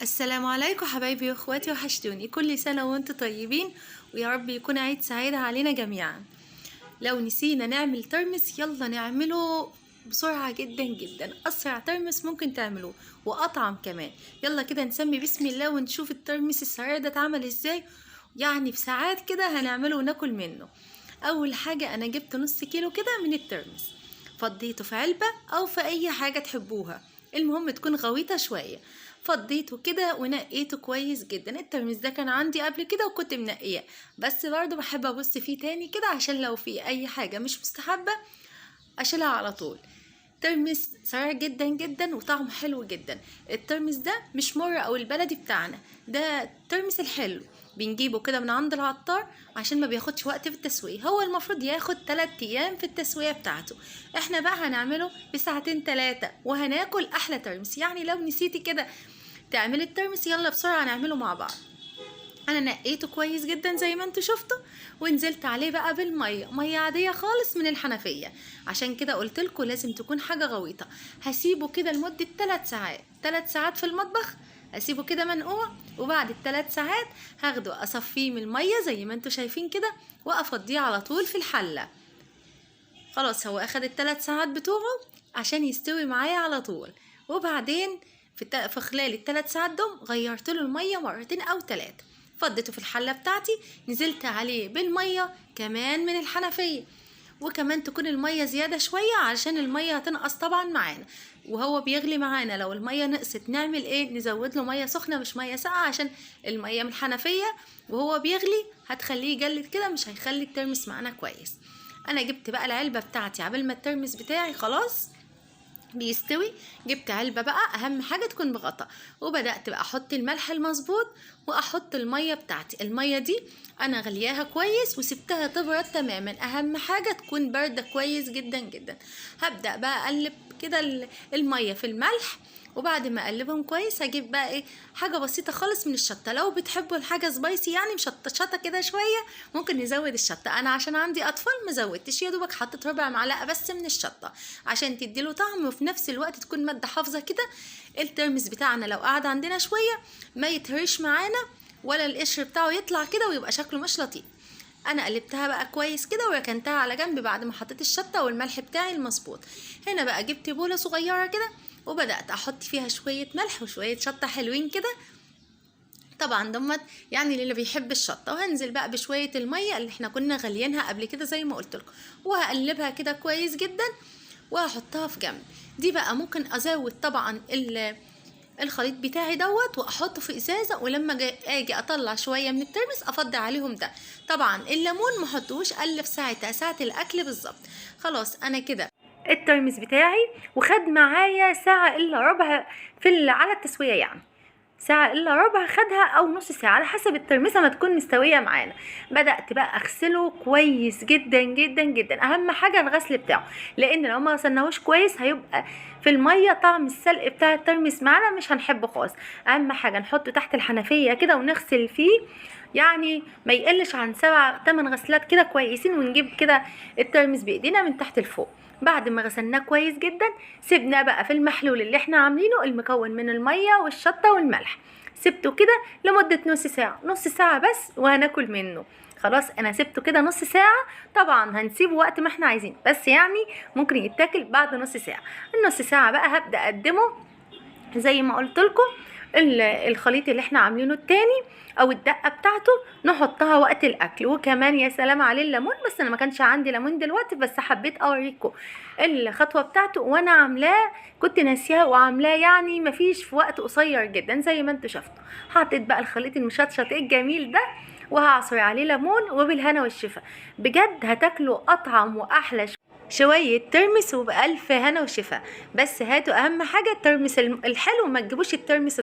السلام عليكم حبايبي واخواتي، وحشتوني. كل سنة وانتم طيبين، ويا رب يكون عيد سعيد علينا جميعا. لو نسينا نعمل ترمس يلا نعمله بسرعة جدا جدا، اسرع ترمس ممكن تعملوه واطعم كمان. يلا كده نسمي بسم الله ونشوف الترمس السريع ده اتعمل ازاي. يعني في ساعات كده هنعمله وناكل منه. اول حاجة انا جبت نص كيلو كده من الترمس، فضيته في علبة او في اي حاجة تحبوها، المهم تكون غويطة شوية. فضيته كده ونقيته كويس جدا. الترمس ده كان عندي قبل كده وكنت منقيه، بس برضو بحب ابص فيه تاني كده عشان لو في اي حاجة مش مستحبة اشيلها على طول. ترمس سريع جدا جدا وطعمه حلو جدا. الترمس ده مش مر او البلدي بتاعنا، ده الترمس الحلو بنجيبه كده من عند العطار عشان ما بياخدش وقت في التسوية. هو المفروض ياخد 3 ايام في التسوية بتاعته، احنا بقى هنعمله بساعتين 3 وهناكل احلى ترمس. يعني لو نسيتي كده تعملي الترمس يلا بسرعة نعمله مع بعض. انا نقيته كويس جدا زي ما انتوا شفتوا، ونزلت عليه بقى بالميه، ميه عاديه خالص من الحنفيه. عشان كده قلت لكم لازم تكون حاجه غويطه. هسيبه كده لمده 3 ساعات، 3 ساعات في المطبخ. هسيبه كده منقوع، وبعد ال3 ساعات هاخده اصفيه من الميه زي ما انتوا شايفين كده، وافضيه على طول في الحله. خلاص هو اخد ال3 ساعات بتوعه عشان يستوي معايا على طول. وبعدين في خلال ال3 ساعات دول غيرت له الميه مرتين او 3. فضيته في الحله بتاعتي، نزلت عليه بالميه كمان من الحنفيه، وكمان تكون الميه زياده شويه علشان الميه هتنقص طبعا معانا وهو بيغلي معانا. لو الميه نقصت نعمل ايه؟ نزود له ميه سخنه مش ميه ساقعه، عشان الميه من الحنفيه وهو بيغلي هتخليه يجلد كده، مش هيخلي الترمس معانا كويس. انا جبت بقى العلبه بتاعتي عبال ما الترمس بتاعي خلاص بيستوي. جبت علبة بقى، اهم حاجة تكون بغطا، وبدأت بقى احط الملح المظبوط واحط المية بتاعتي. المية دي انا غلياها كويس وسبتها تبرد تماما، اهم حاجة تكون باردة كويس جدا جدا. هبدأ بقى اقلب كده المية في الملح، وبعد ما اقلبهم كويس هجيب بقى ايه، حاجه بسيطه خالص من الشطه. لو بتحبوا الحاجه سبايسي يعني مشطشطه كده شويه ممكن نزود الشطه. انا عشان عندي اطفال مزودتش، يا دوبك حطيت ربع معلقه بس من الشطه عشان تديله طعم، وفي نفس الوقت تكون ماده حافظه كده. الترمس بتاعنا لو قعد عندنا شويه ما يتهرش معانا ولا القشر بتاعه يطلع كده ويبقى شكله مش لطيف. انا قلبتها بقى كويس كده وركنتها على جنب بعد ما حطيت الشطه والملح بتاعي المظبوط. هنا بقى جبت بوله صغيره كده وبدات احط فيها شويه ملح وشويه شطه حلوين كده، طبعا ضمت يعني اللي بيحب الشطه. وهنزل بقى بشويه الميه اللي احنا كنا غليانها قبل كده زي ما قلت لكم، وهقلبها كده كويس جدا وهحطها في جنب. دي بقى ممكن ازود طبعا الخليط بتاعي دوت واحطه في ازازه، ولما اجي اطلع شويه من الترمس افضي عليهم ده. طبعا الليمون ما احطوش الا في ساعتها، ساعه الاكل بالظبط. خلاص انا كده الترمس بتاعي وخد معايا ساعه الا ربع على التسويه، يعني ساعة الا ربع خدها او نص ساعة على حسب الترمسة ما تكون مستوية معانا. بدأت بقى اغسله كويس جدا جدا جدا، اهم حاجة الغسل بتاعه، لان لو ما غسلناهوش كويس هيبقى في المية طعم السلق بتاع الترمس معانا مش هنحبه خالص. اهم حاجة نحطه تحت الحنفية كده ونغسل فيه، يعني ما يقلش عن 7 8 غسلات كده كويسين، ونجيب كده الترمس بايدينا من تحت لفوق. بعد ما غسلناه كويس جدا سيبناه بقى في المحلول اللي احنا عاملينه المكون من المية والشطة والملح، سبته كده لمدة نص ساعة، نص ساعة بس وهناكل منه. خلاص انا سبته كده نص ساعة، طبعا هنسيبه وقت ما احنا عايزين بس يعني ممكن يتاكل بعد نص ساعة. النص ساعة بقى هبدأ اقدمه زي ما قلت لكم. الخليط اللي احنا عاملينه التاني او الدقه بتاعته نحطها وقت الاكل، وكمان يا سلام عليه الليمون، بس انا ما كانش عندي ليمون دلوقتي بس حبيت اوريكم الخطوه بتاعته وانا عاملاه، كنت ناسيها وعاملاه يعني مفيش في وقت قصير جدا زي ما انتوا شفتوا. حطيت بقى الخليط المشطشط الجميل ده وهعصر عليه ليمون، وبالهنا والشفا. بجد هتاكلوا اطعم واحلى شوية ترمس وبألف هنا وشفا. بس هاتوا اهم حاجة الترمس الحلو، ما تجيبوش الترمس